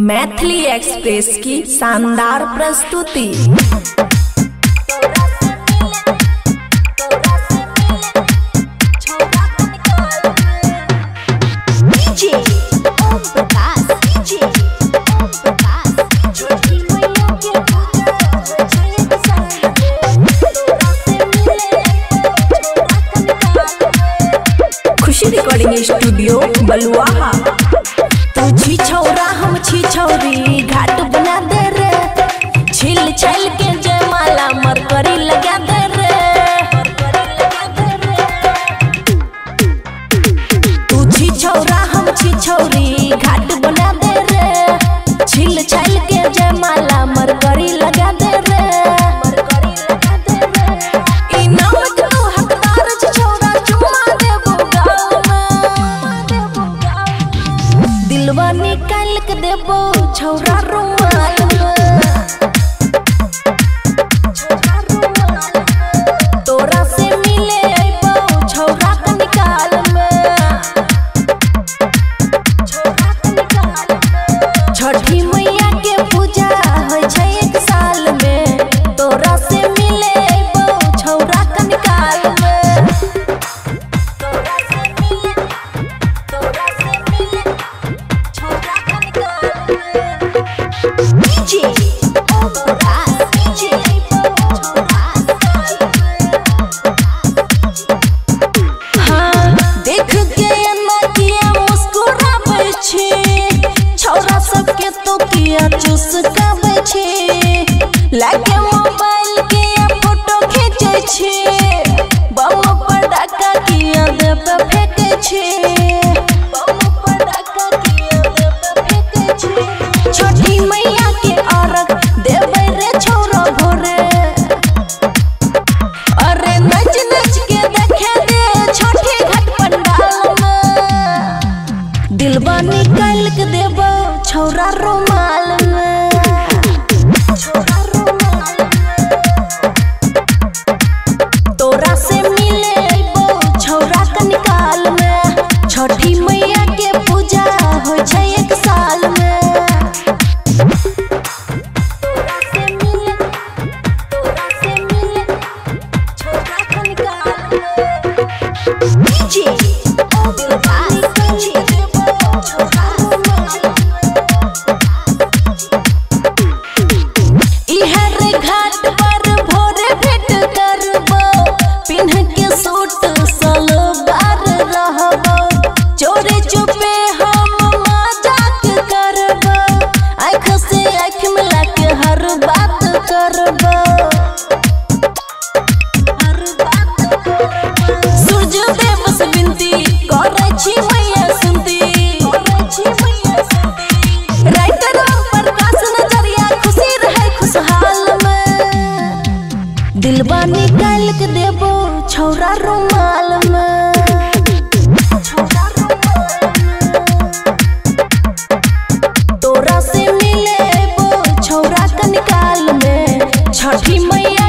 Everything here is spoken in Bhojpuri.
मैथिली एक्सप्रेस की शानदार प्रस्तुति। खुशी रिकॉर्डिंग स्टूडियो बलुआहा। तू छी छौरा हम छी छौरी घाट बना दे रे, छिल छल के जयमाला मरकरी लगा दे रे। तू छी छौरा हम छी छौरी घाट बना दे रे, छिल छल के जयमाला मरकरी लगा दे रे। दिलवा निकाल के देबो छौरा रुमाल में, तोरा से मिले अइबो छौरा के निकाल में। छठी मैया के पूजा होय छै एक साल में, तोरा से मिले अइबो छौरा के निकाल में। छौरा सबके तो किया चुसकावे छे, लागे मोबाइल के फोटो खींचे छे, बम पटाखा किया देबे फेंके छे, बम पटाखा किया देबे फेंके छे। छठी मैया के अर्घ देबे रे छौरा भोरे, अरे नच नच के देखे दे छठी घाट पंडाल में। दिलवा निकाल के देबो छौरा रुमाल में, तोरा से मिले अइबो छौरा के निकाल में। छठी मैया के पूजा होय छै एक साल में, तोरा से मिले छौरा के निकाल में। डीजे घाट पर भोरे भेंट करबो, पिन्ह के सूट सलवार रहबो, चोरी चुपे हम मजाक करबो, आँख से आँख मिला के हर बात करबो, हर बात करबो। सूर्य देव से विनती करै छी मैया सुनती, राइटर प्रकाश नजरिया खुशी रहे खुशहाल में। दिलवा निकाल के देबो छौरा रुमाल में, तोरा से मिले अइबो छौरा के निकाल में। छठी मैया